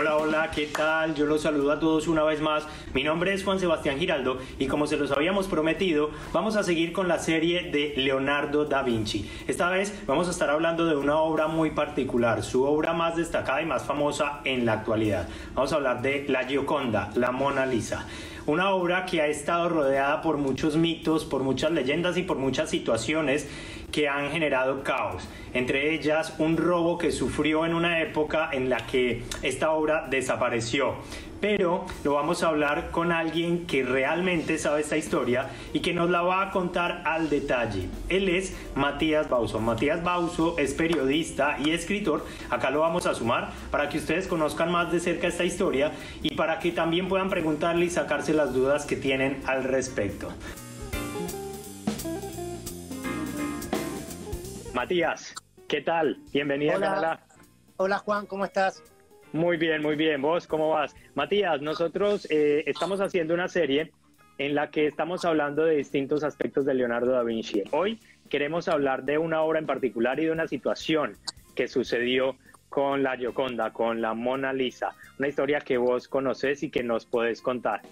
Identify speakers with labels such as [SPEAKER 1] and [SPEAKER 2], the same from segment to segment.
[SPEAKER 1] Hola, hola, ¿qué tal? Yo los saludo a todos una vez más. Mi nombre es Juan Sebastián Giraldo y como se los habíamos prometido, vamos a seguir con la serie de Leonardo da Vinci. Esta vez vamos a estar hablando de una obra muy particular, su obra más destacada y más famosa en la actualidad. Vamos a hablar de la Gioconda, la Mona Lisa. Una obra que ha estado rodeada por muchos mitos, por muchas leyendas y por muchas situaciones que han generado caos. Entre ellas, un robo que sufrió en una época en la que esta obra desapareció. Pero lo vamos a hablar con alguien que realmente sabe esta historia y que nos la va a contar al detalle. Él es Matías Bauzo. Matías Bauzo es periodista y escritor. Acá lo vamos a sumar para que ustedes conozcan más de cerca esta historia y para que también puedan preguntarle y sacarse las dudas que tienen al respecto. Matías, ¿qué tal? Bienvenido al canal.
[SPEAKER 2] Hola Juan, ¿cómo estás?
[SPEAKER 1] Muy bien, muy bien. ¿Vos cómo vas? Matías, nosotros estamos haciendo una serie en la que estamos hablando de distintos aspectos de Leonardo da Vinci. Hoy queremos hablar de una obra en particular y de una situación que sucedió con la Gioconda, con la Mona Lisa. Una historia que vos conoces y que nos podés contar.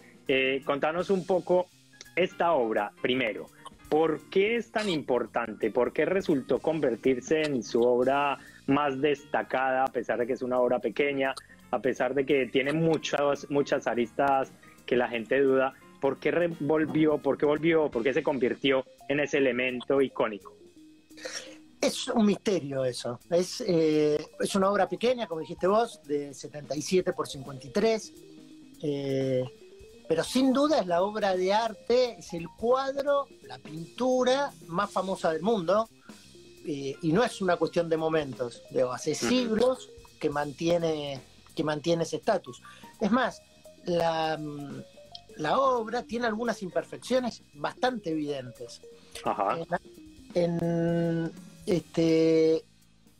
[SPEAKER 1] Contanos un poco esta obra, primero. ¿Por qué es tan importante? ¿Por qué resultó convertirse en su obra más destacada, a pesar de que es una obra pequeña, a pesar de que tiene muchas aristas que la gente duda? ¿Por qué volvió? ¿Por qué se convirtió en ese elemento icónico?
[SPEAKER 2] Es un misterio eso. Es una obra pequeña, como dijiste vos, de 77 por 53. Pero sin duda es la obra de arte, es el cuadro, la pintura más famosa del mundo, y no es una cuestión de momentos, hace siglos que mantiene ese estatus. Es más, la obra tiene algunas imperfecciones bastante evidentes.
[SPEAKER 1] Ajá.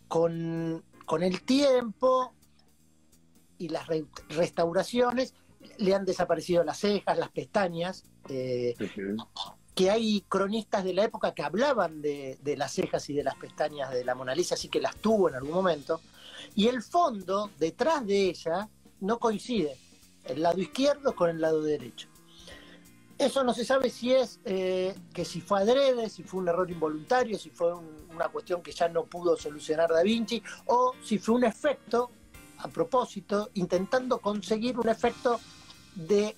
[SPEAKER 2] Con el tiempo y las restauraciones, le han desaparecido las cejas, las pestañas, que hay cronistas de la época que hablaban de las cejas y de las pestañas de la Mona Lisa, así que las tuvo en algún momento, y el fondo, detrás de ella, no coincide, el lado izquierdo con el lado derecho. Eso no se sabe si es que si fue adrede, si fue un error involuntario, si fue una cuestión que ya no pudo solucionar Da Vinci, o si fue un efecto a propósito, intentando conseguir un efecto de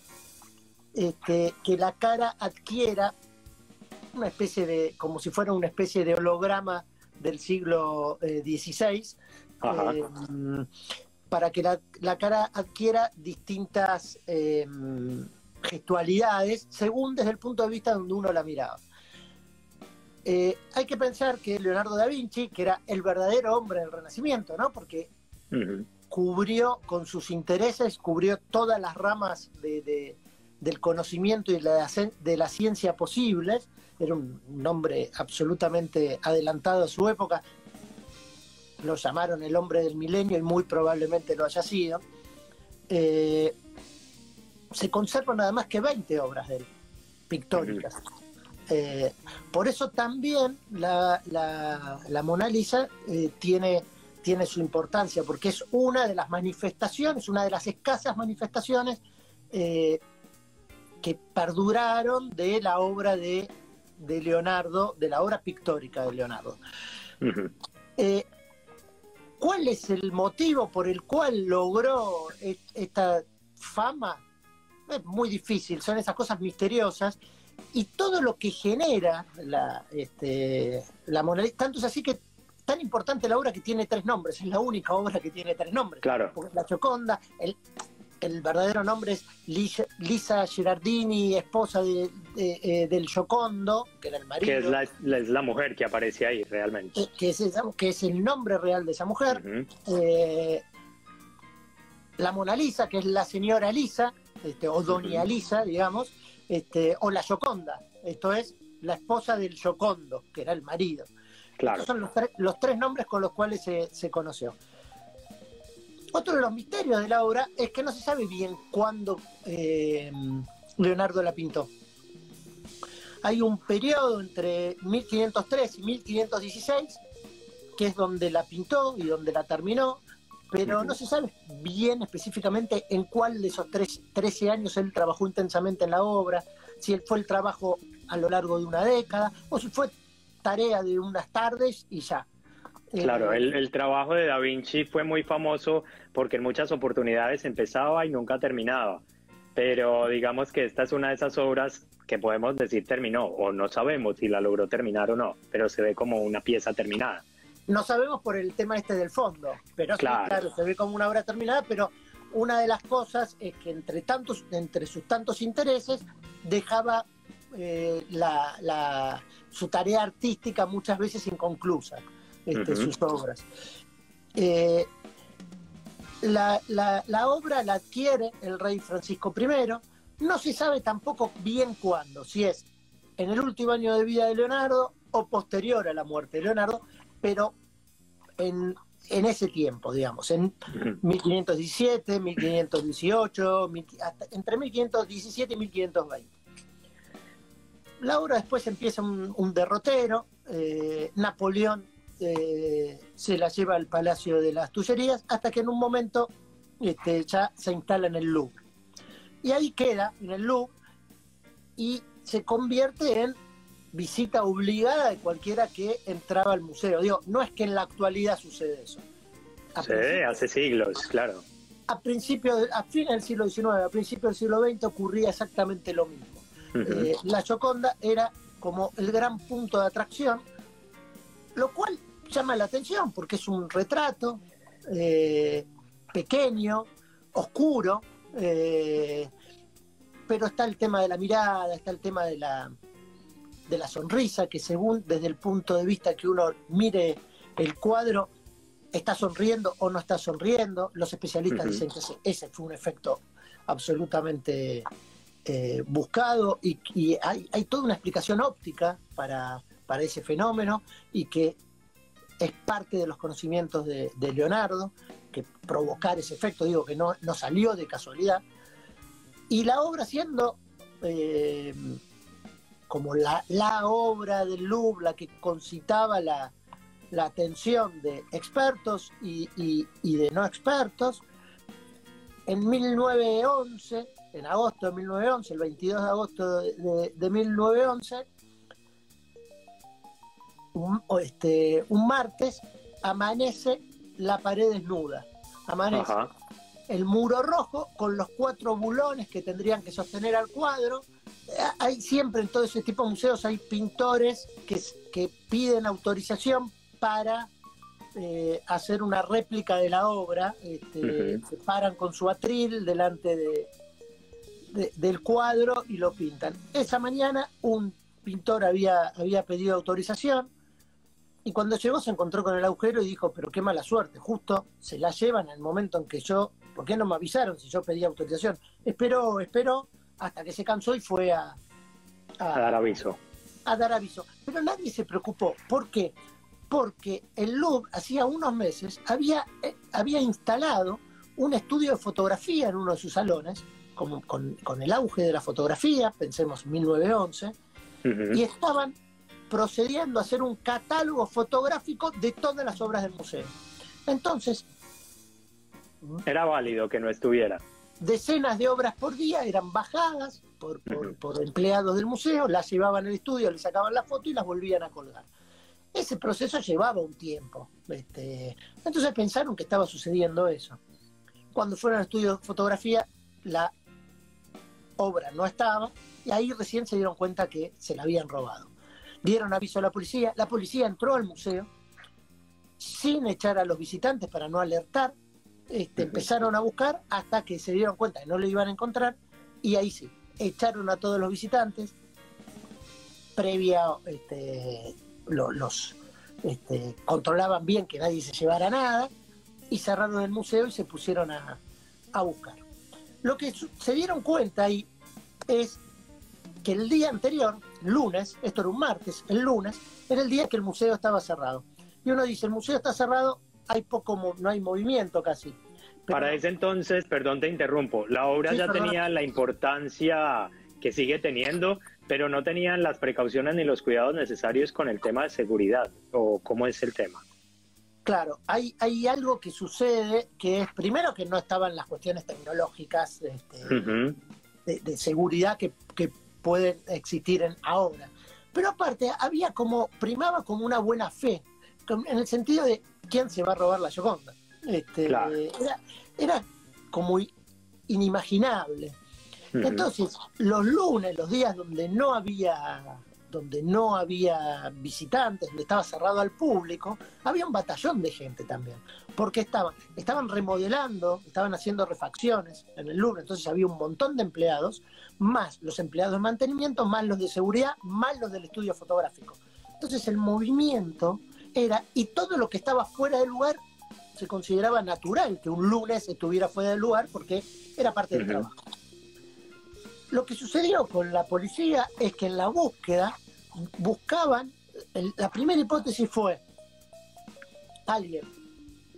[SPEAKER 2] que la cara adquiera una especie de, como si fuera una especie de holograma del siglo XVI, para que la cara adquiera distintas gestualidades según desde el punto de vista donde uno la miraba. Hay que pensar que Leonardo da Vinci, que era el verdadero hombre del Renacimiento, ¿no? Porque cubrió con sus intereses, cubrió todas las ramas del conocimiento y de la ciencia posibles. Era un hombre absolutamente adelantado a su época. Lo llamaron el hombre del milenio y muy probablemente lo haya sido. Se conservan nada más que 20 obras de él, pictóricas. Por eso también la Mona Lisa tiene su importancia, porque es una de las manifestaciones, una de las escasas manifestaciones que perduraron de la obra de Leonardo, de la obra pictórica de Leonardo. ¿Cuál es el motivo por el cual logró esta fama? Es muy difícil, son esas cosas misteriosas, y todo lo que genera la Mona Lisa, tanto es así que tan importante la obra que tiene 3 nombres, es la única obra que tiene 3 nombres.
[SPEAKER 1] Claro.
[SPEAKER 2] Porque la Gioconda, el verdadero nombre es Lisa Gherardini, esposa del Giocondo, que era el marido.
[SPEAKER 1] Que es la mujer que aparece ahí realmente.
[SPEAKER 2] Que es el nombre real de esa mujer. La Mona Lisa, que es la señora Lisa, o doña Lisa, digamos, o la Gioconda, esto es la esposa del Giocondo, que era el marido. Claro. Estos son los 3 nombres con los cuales se conoció. Otro de los misterios de la obra es que no se sabe bien cuándo Leonardo la pintó. Hay un periodo entre 1503 y 1516, que es donde la pintó y donde la terminó, pero no se sabe bien específicamente en cuál de esos 13 años él trabajó intensamente en la obra, si él fue el trabajo a lo largo de una década, o si fue tarea de unas tardes y ya.
[SPEAKER 3] Claro, el trabajo de Da Vinci fue muy famoso porque en muchas oportunidades empezaba y nunca terminaba, pero digamos que esta es una de esas obras que podemos decir terminó, o no sabemos si la logró terminar o no, pero se ve como una pieza terminada.
[SPEAKER 2] No sabemos por el tema este del fondo, pero
[SPEAKER 3] Claro.
[SPEAKER 2] sí, claro, se ve como una obra terminada, pero una de las cosas es que entre sus tantos intereses dejaba su tarea artística muchas veces inconclusa, sus obras. La obra la adquiere el rey Francisco I, no se sabe tampoco bien cuándo, si es en el último año de vida de Leonardo o posterior a la muerte de Leonardo, pero en ese tiempo, digamos, en 1517, 1518, entre 1517 y 1520. La obra después empieza un derrotero, Napoleón se la lleva al Palacio de las Tullerías, hasta que en un momento ya se instala en el Louvre. Y ahí queda, en el Louvre, y se convierte en visita obligada de cualquiera que entraba al museo. Digo, no es que en la actualidad sucede eso.
[SPEAKER 3] Sí, hace siglos, claro.
[SPEAKER 2] A fines del siglo XIX, a principios del siglo XX ocurría exactamente lo mismo. La Gioconda era como el gran punto de atracción, lo cual llama la atención porque es un retrato pequeño, oscuro, pero está el tema de la mirada, está el tema de la sonrisa, que según desde el punto de vista que uno mire el cuadro, está sonriendo o no está sonriendo. Los especialistas dicen que ese fue un efecto absolutamente buscado, y hay toda una explicación óptica para ese fenómeno, y que es parte de los conocimientos de Leonardo, que provocar ese efecto, digo que no salió de casualidad. Y la obra siendo como la obra del Louvre, la que concitaba la atención de expertos y de no expertos, en 1911, en agosto de 1911, el 22 de agosto de 1911, un martes, amanece la pared desnuda, amanece el muro rojo con los 4 bulones que tendrían que sostener al cuadro. Hay siempre en todo ese tipo de museos hay pintores que piden autorización para hacer una réplica de la obra, se paran con su atril delante del cuadro y lo pintan. Esa mañana un pintor había pedido autorización, y cuando llegó se encontró con el agujero y dijo, pero qué mala suerte, justo se la llevan en el momento en que ¿por qué no me avisaron si yo pedía autorización? Esperó hasta que se cansó y fue a
[SPEAKER 3] dar aviso.
[SPEAKER 2] A dar aviso. Pero nadie se preocupó. ¿Por qué? Porque el Louvre hacía unos meses había instalado un estudio de fotografía en uno de sus salones, con el auge de la fotografía, pensemos 1911, y estaban procediendo a hacer un catálogo fotográfico de todas las obras del museo. Entonces,
[SPEAKER 3] era válido que no estuviera.
[SPEAKER 2] Decenas de obras por día eran bajadas por empleados del museo, las llevaban al estudio, le sacaban la foto y las volvían a colgar. Ese proceso llevaba un tiempo. Entonces pensaron que estaba sucediendo eso. Cuando fueron al estudio de fotografía, la obra no estaba, y ahí recién se dieron cuenta que se la habían robado. Dieron aviso a la policía entró al museo sin echar a los visitantes para no alertar. Empezaron a buscar hasta que se dieron cuenta que no lo iban a encontrar, y ahí sí, echaron a todos los visitantes, controlaban bien que nadie se llevara nada, y cerraron el museo y se pusieron a buscar. Lo que se dieron cuenta ahí es que el día anterior, lunes, esto era un martes, el lunes era el día que el museo estaba cerrado. Y uno dice, el museo está cerrado, no hay movimiento casi. Pero,
[SPEAKER 3] para ese entonces, perdón te interrumpo, la obra sí, ya tenía la importancia que sigue teniendo, pero no tenían las precauciones ni los cuidados necesarios con el tema de seguridad, ¿o cómo es el tema?
[SPEAKER 2] Claro, hay algo que sucede que es, primero, que no estaban las cuestiones tecnológicas de seguridad que pueden existir ahora. Pero aparte, primaba como una buena fe, en el sentido de quién se va a robar la Gioconda.
[SPEAKER 3] Claro.
[SPEAKER 2] Era como inimaginable. Entonces, los lunes, los días donde no había visitantes, donde estaba cerrado al público, había un batallón de gente también, porque estaban remodelando, estaban haciendo refacciones en el Louvre, entonces había un montón de empleados, más los empleados de mantenimiento, más los de seguridad, más los del estudio fotográfico. Entonces el movimiento y todo lo que estaba fuera del lugar se consideraba natural que un lunes estuviera fuera del lugar porque era parte del trabajo. Lo que sucedió con la policía es que en la búsqueda buscaban, la primera hipótesis fue: alguien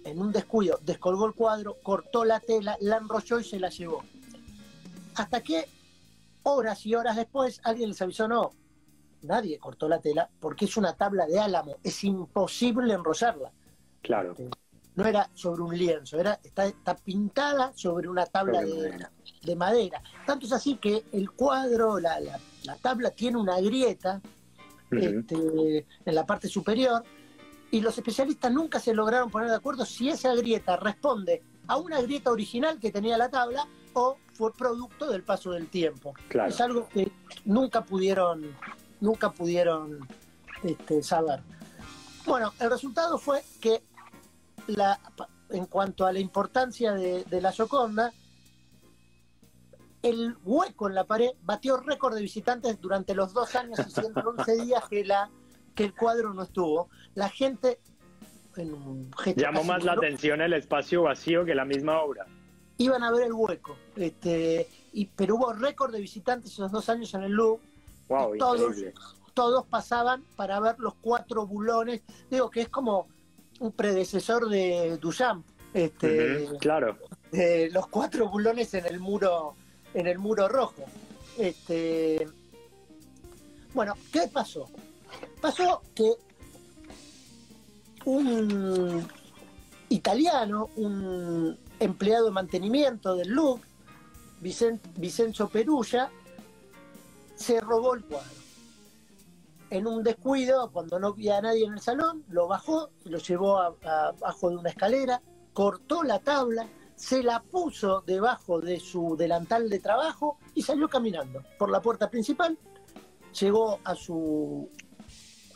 [SPEAKER 2] en un descuido descolgó el cuadro, cortó la tela, la enrolló y se la llevó. Hasta que horas y horas después alguien les avisó: no, nadie cortó la tela porque es una tabla de álamo, es imposible enrollarla.
[SPEAKER 3] Claro.
[SPEAKER 2] No era sobre un lienzo, está pintada sobre una tabla de madera. Tanto es así que el cuadro, la tabla tiene una grieta en la parte superior, y los especialistas nunca se lograron poner de acuerdo si esa grieta responde a una grieta original que tenía la tabla o fue producto del paso del tiempo. Claro. Es algo que nunca pudieron saber. Bueno, el resultado fue que en cuanto a la importancia de la Gioconda, el hueco en la pared batió récord de visitantes durante los 2 años y 111 días que el cuadro no estuvo. La gente, en un gesto
[SPEAKER 3] llamó más la atención el espacio vacío que la misma obra.
[SPEAKER 2] Iban a ver el hueco, pero hubo récord de visitantes esos 2 años en el Louvre.
[SPEAKER 3] Wow,
[SPEAKER 2] todos pasaban para ver los 4 bulones. Digo que es como un predecesor de Duchamp.
[SPEAKER 3] Claro.
[SPEAKER 2] Los 4 bulones en el muro rojo. Bueno, ¿qué pasó? Pasó que un italiano, un empleado de mantenimiento del Louvre, Vincenzo Perugia, se robó el cuadro. En un descuido, cuando no había nadie en el salón, lo bajó, lo llevó abajo de una escalera, cortó la tabla, se la puso debajo de su delantal de trabajo y salió caminando por la puerta principal. Llegó a su...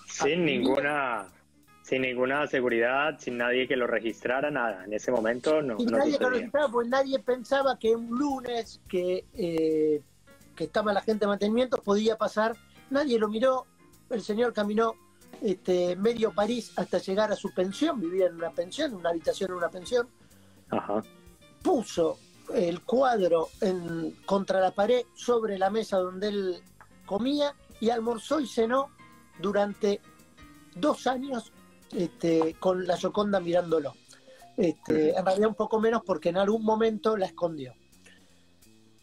[SPEAKER 3] Sin ninguna seguridad, sin nadie que lo registrara, nada. En ese momento no.
[SPEAKER 2] Sin nadie que lo registrara, pues nadie pensaba que un lunes que estaba la gente de mantenimiento podía pasar. Nadie lo miró. El señor caminó medio París hasta llegar a su pensión. Vivía en una pensión, en una habitación en una pensión.
[SPEAKER 3] Ajá.
[SPEAKER 2] Puso el cuadro contra la pared sobre la mesa donde él comía y almorzó y cenó durante 2 años con la Gioconda mirándolo. En realidad un poco menos porque en algún momento la escondió.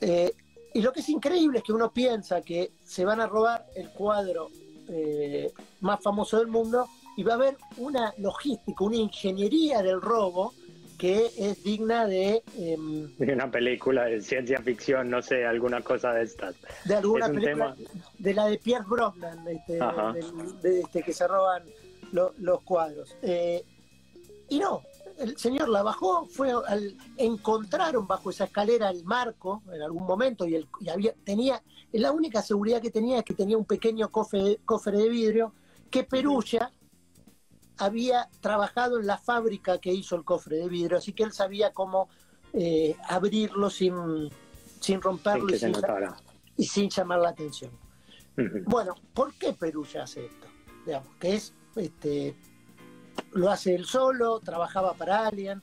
[SPEAKER 2] Y lo que es increíble es que uno piensa que se van a robar el cuadro más famoso del mundo y va a haber una logística, una ingeniería del robo que es digna de
[SPEAKER 3] una película de ciencia ficción, no sé, alguna cosa de estas.
[SPEAKER 2] De alguna película, de la de Pierce Brosnan, que se roban los cuadros. Y no, el señor la bajó, encontraron bajo esa escalera el marco en algún momento la única seguridad que tenía es que tenía un pequeño cofre de vidrio que Perugia había trabajado en la fábrica que hizo el cofre de vidrio, así que él sabía cómo abrirlo sin romperlo y sin llamar la atención. Bueno, ¿por qué Perugia hace esto? Digamos, que es lo hace él solo, trabajaba para alguien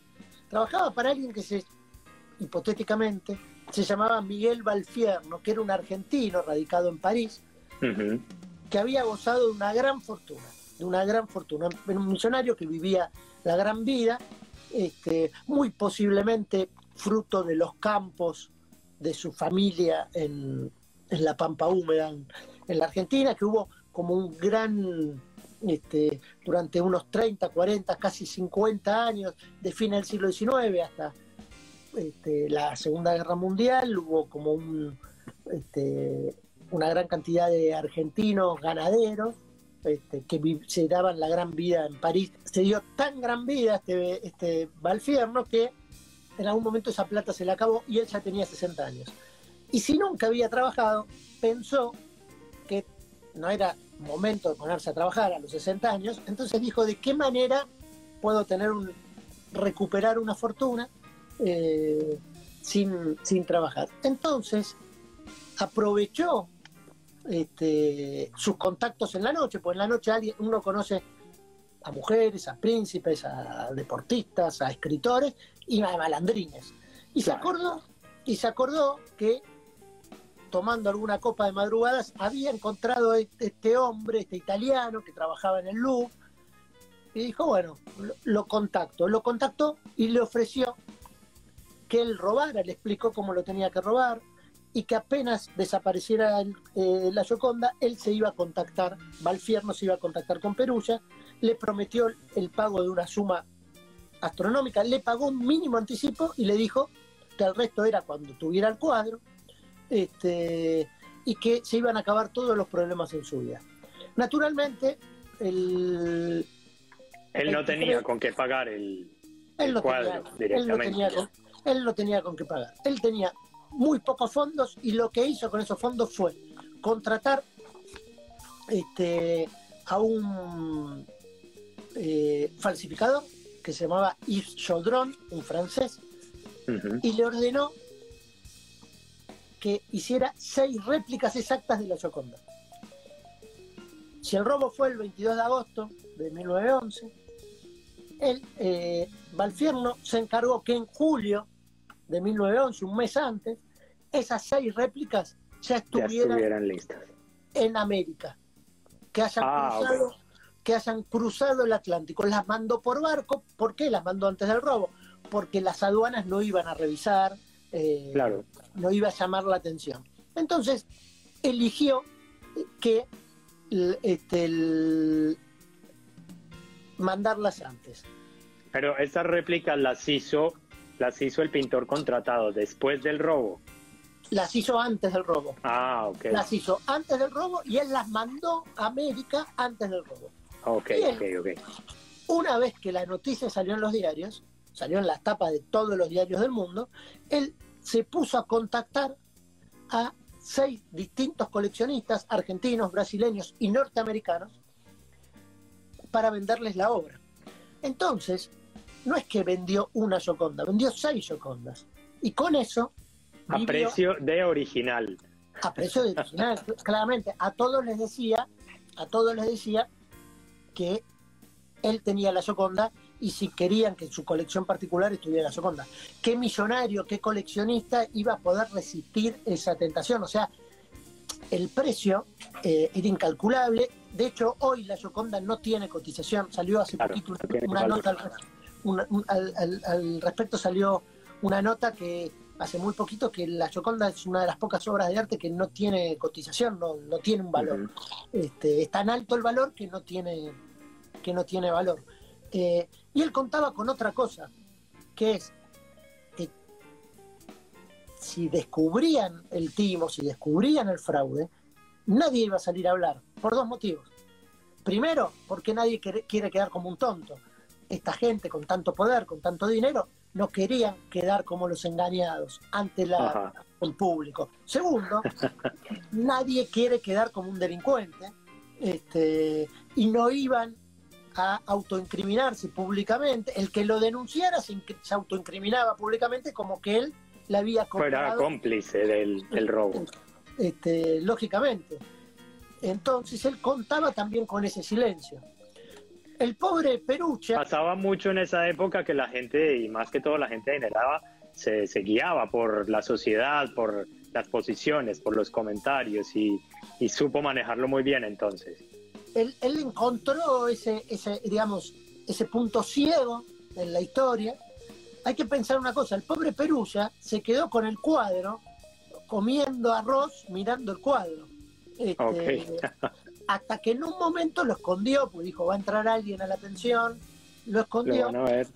[SPEAKER 2] que hipotéticamente se llamaba Miguel Balfierno, que era un argentino radicado en París, que había gozado de una gran fortuna, un millonario que vivía la gran vida, muy posiblemente fruto de los campos de su familia en la Pampa Húmeda en la Argentina, que hubo como un gran durante unos 30, 40, casi 50 años, de fin del siglo XIX hasta la Segunda Guerra Mundial. Hubo como una gran cantidad de argentinos ganaderos que se daban la gran vida en París. Se dio tan gran vida Valfierno que en algún momento esa plata se le acabó y él ya tenía 60 años. Y si nunca había trabajado, pensó que no era momento de ponerse a trabajar a los 60 años, entonces dijo: ¿de qué manera puedo recuperar una fortuna sin trabajar? Entonces aprovechó sus contactos en la noche, pues en la noche uno conoce a mujeres, a príncipes, a deportistas, a escritores y a malandrines. Y se acordó que, tomando alguna copa de madrugadas, había encontrado este hombre, este italiano que trabajaba en el Louvre, y dijo: bueno, lo contactó y le ofreció que él robara, le explicó cómo lo tenía que robar, y que apenas desapareciera la Gioconda, él se iba a contactar, Valfierno se iba a contactar con Perugia, le prometió el pago de una suma astronómica, le pagó un mínimo anticipo y le dijo que el resto era cuando tuviera el cuadro, y que se iban a acabar todos los problemas en su vida. Naturalmente, él
[SPEAKER 3] no tenía con qué pagar el cuadro directamente.
[SPEAKER 2] Él no tenía con qué pagar. Él tenía muy pocos fondos y lo que hizo con esos fondos fue contratar a un falsificador que se llamaba Yves Chaudron, un francés, y le ordenó que hiciera 6 réplicas exactas de la Gioconda. Si el robo fue el 22 de agosto de 1911, Valfierno se encargó que en julio de 1911, un mes antes, esas 6 réplicas ya estuvieran listas en América, que hayan cruzado el Atlántico. Las mandó por barco. ¿Por qué las mandó antes del robo? Porque las aduanas no iban a revisar, no iba a llamar la atención. Entonces eligió que mandarlas antes.
[SPEAKER 3] Pero esas réplicas las hizo el pintor contratado después del robo.
[SPEAKER 2] Las hizo antes del robo.
[SPEAKER 3] Ok.
[SPEAKER 2] Las hizo antes del robo y él las mandó a América antes del robo.
[SPEAKER 3] Ok.
[SPEAKER 2] Una vez que la noticia salió en los diarios, salió en las tapas de todos los diarios del mundo, él se puso a contactar a 6 distintos coleccionistas argentinos, brasileños y norteamericanos para venderles la obra. Entonces, no es que vendió una Gioconda, vendió 6 Giocondas. Y con eso
[SPEAKER 3] a precio de original.
[SPEAKER 2] A precio de original, claramente. A todos les decía que él tenía la Gioconda y si querían que en su colección particular estuviera la Gioconda. ¿Qué millonario, qué coleccionista iba a poder resistir esa tentación? O sea, el precio era incalculable. De hecho, hoy la Gioconda no tiene cotización. Salió hace poquito una nota al respecto, salió una nota que hace muy poquito que la Gioconda es una de las pocas obras de arte que no tiene cotización, no tiene un valor. Es tan alto el valor que no tiene valor. Y él contaba con otra cosa, que es que si descubrían el timo, si descubrían el fraude, nadie iba a salir a hablar, por 2 motivos. Primero, porque nadie quiere quedar como un tonto. Esta gente con tanto poder, con tanto dinero, no querían quedar como los engañados ante el público. Segundo, nadie quiere quedar como un delincuente, y no iban a autoincriminarse públicamente. El que lo denunciara se autoincriminaba públicamente como que él le había comprado.
[SPEAKER 3] Fuera cómplice del robo.
[SPEAKER 2] Lógicamente. Entonces él contaba también con ese silencio. El pobre Perugia...
[SPEAKER 3] Pasaba mucho en esa época que la gente, y más que todo la gente adinerada, se guiaba por la sociedad, por las posiciones, por los comentarios, y supo manejarlo muy bien entonces.
[SPEAKER 2] Él encontró ese punto ciego en la historia. Hay que pensar una cosa: el pobre Perugia se quedó con el cuadro, comiendo arroz, mirando el cuadro. hasta que en un momento lo escondió, pues dijo, va a entrar alguien a la pensión, lo escondió.
[SPEAKER 3] Lo van a ver.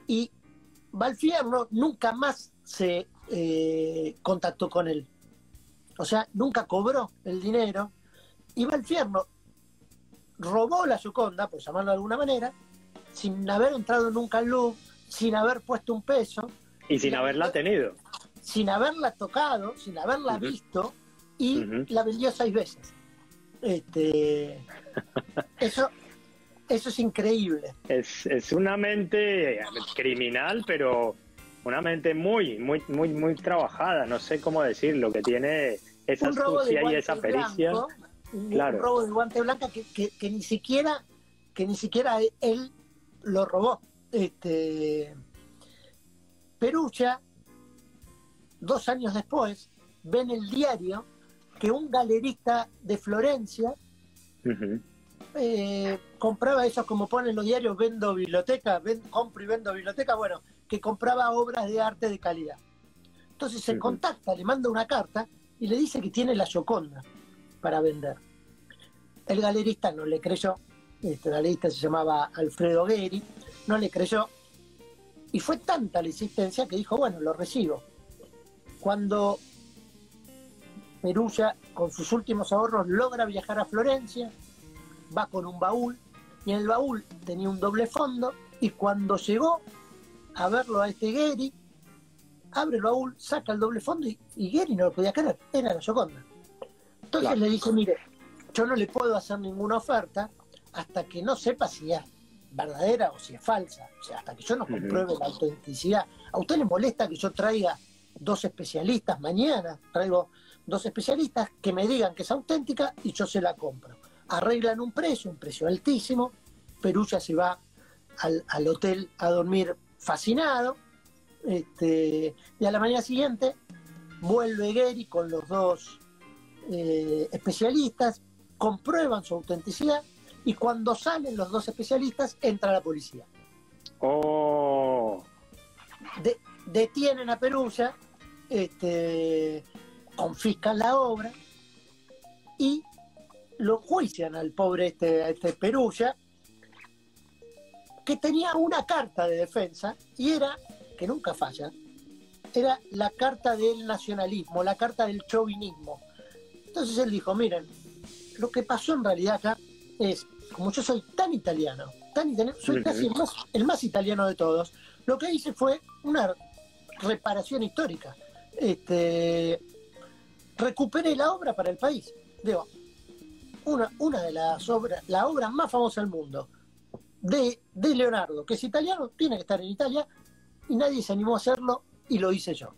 [SPEAKER 2] Y Valfierno nunca más se contactó con él. O sea, nunca cobró el dinero. Y Valfierno robó la Gioconda, por llamarlo de alguna manera, sin haber entrado nunca al Louvre, sin haber puesto un peso.
[SPEAKER 3] Y sin haberla tenido.
[SPEAKER 2] Sin haberla tocado, sin haberla visto, y la vendió 6 veces. Eso es increíble.
[SPEAKER 3] Es una mente criminal, pero una mente muy trabajada, no sé cómo decirlo, que tiene esa astucia y esa pericia.
[SPEAKER 2] Blanco, un robo de guante blanca que ni siquiera él lo robó. Perugia, 2 años después, ve en el diario que un galerista de Florencia compraba esos, como ponen los diarios, vendo biblioteca, compro y vendo biblioteca, bueno, que compraba obras de arte de calidad. Entonces se contacta, le manda una carta y le dice que tiene la Gioconda para vender. El galerista no le creyó, este galerista se llamaba Alfredo Gheri, no le creyó, y fue tanta la insistencia que dijo, bueno, lo recibo. Cuando Perugia, con sus últimos ahorros, logra viajar a Florencia, va con un baúl, y en el baúl tenía un doble fondo, y cuando llegó a verlo a este Gheri, abre el baúl, saca el doble fondo, y Gheri no lo podía creer, era la Gioconda. Entonces le dice, mire, yo no le puedo hacer ninguna oferta hasta que no sepa si es verdadera o si es falsa, o sea, hasta que yo no compruebe la autenticidad. ¿A usted le molesta que yo traiga 2 especialistas mañana? Traigo 2 especialistas que me digan que es auténtica y yo se la compro. Arreglan un precio altísimo. Perugia se va al hotel a dormir fascinado, y a la mañana siguiente vuelve Gheri con los 2 especialistas, comprueban su autenticidad, y cuando salen los 2 especialistas entra la policía. Detienen a Perugia, confiscan la obra y lo juician al pobre Perugia, que tenía una carta de defensa, y era, que nunca falla, era la carta del nacionalismo, la carta del chauvinismo. Entonces él dijo, miren, lo que pasó en realidad acá es, como yo soy tan italiano, soy casi el más italiano de todos, lo que hice fue una reparación histórica. Recuperé la obra para el país. Digo, una de las obras, la obra más famosa del mundo, de Leonardo, que es italiano, tiene que estar en Italia, y nadie se animó a hacerlo, y lo hice yo.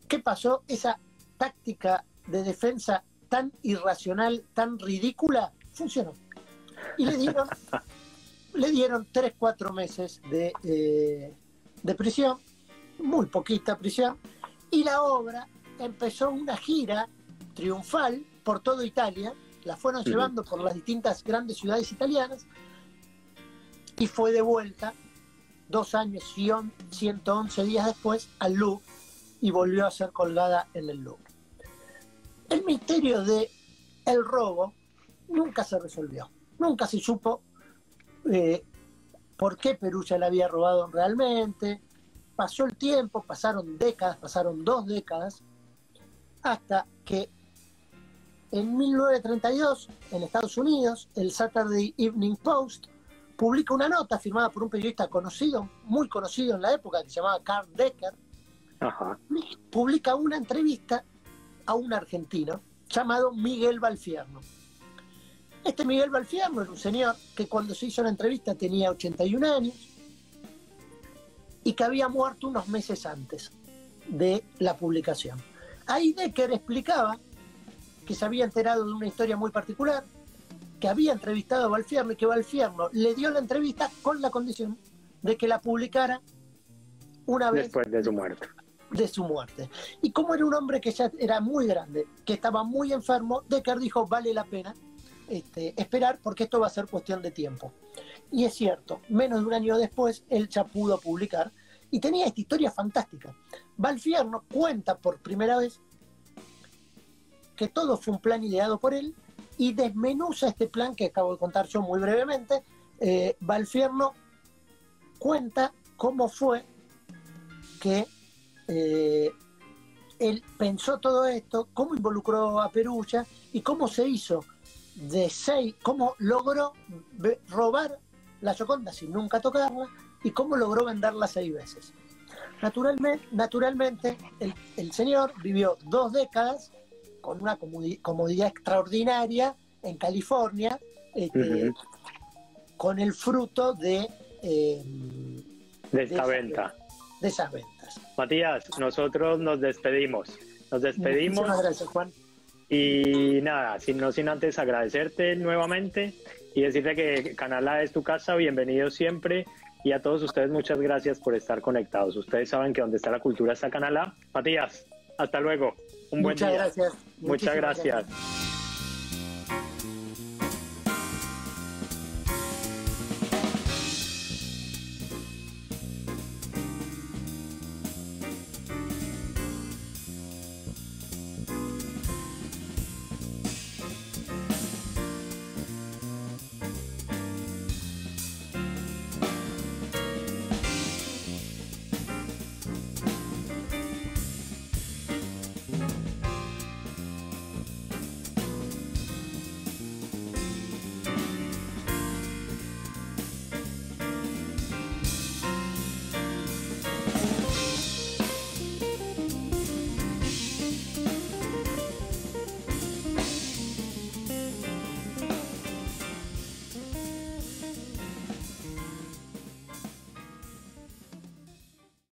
[SPEAKER 2] ¿Qué pasó? Esa táctica de defensa tan irracional, tan ridícula, funcionó. Y le dieron 3-4 meses de prisión, muy poquita prisión, y la obra empezó una gira triunfal por toda Italia, la fueron llevando por las distintas grandes ciudades italianas, y fue de vuelta 2 años y 111 días después al Louvre, y volvió a ser colgada en el Louvre. El misterio de el robo nunca se resolvió, nunca se supo por qué Perugia la había robado realmente. Pasó el tiempo, pasaron décadas, pasaron 2 décadas, hasta que en 1932, en Estados Unidos, el Saturday Evening Post publica una nota firmada por un periodista conocido, muy conocido en la época, que se llamaba Carl Decker. Publica una entrevista a un argentino llamado Miguel Valfierno. Este Miguel Valfierno era un señor que cuando se hizo la entrevista tenía 81 años y que había muerto unos meses antes de la publicación. Ahí Decker explicaba que se había enterado de una historia muy particular, que había entrevistado a Valfierno y que Valfierno le dio la entrevista con la condición de que la publicara una vez
[SPEAKER 3] después de su muerte.
[SPEAKER 2] Y como era un hombre que ya era muy grande, que estaba muy enfermo, Decker dijo, vale la pena esperar porque esto va a ser cuestión de tiempo. Y es cierto, menos de un año después él ya pudo publicar y tenía esta historia fantástica. Valfierno cuenta por primera vez que todo fue un plan ideado por él y desmenuza este plan que acabo de contar yo muy brevemente. Valfierno cuenta cómo fue que él pensó todo esto, cómo involucró a Perugia y cómo se hizo cómo logró robar la Gioconda sin nunca tocarla y cómo logró venderla 6 veces. Naturalmente el señor vivió 2 décadas con una comodidad extraordinaria en California, con el fruto de
[SPEAKER 3] esta venta.
[SPEAKER 2] De esas ventas.
[SPEAKER 3] Matías, nosotros nos despedimos.
[SPEAKER 2] Muchísimas gracias, Juan.
[SPEAKER 3] Y nada, no sin antes agradecerte nuevamente y decirte que Canal A es tu casa, bienvenido siempre. Y a todos ustedes muchas gracias por estar conectados. Ustedes saben que donde está la cultura está Canal A. Matías, hasta luego. Un buen día.
[SPEAKER 2] Muchas gracias.
[SPEAKER 3] Muchas gracias.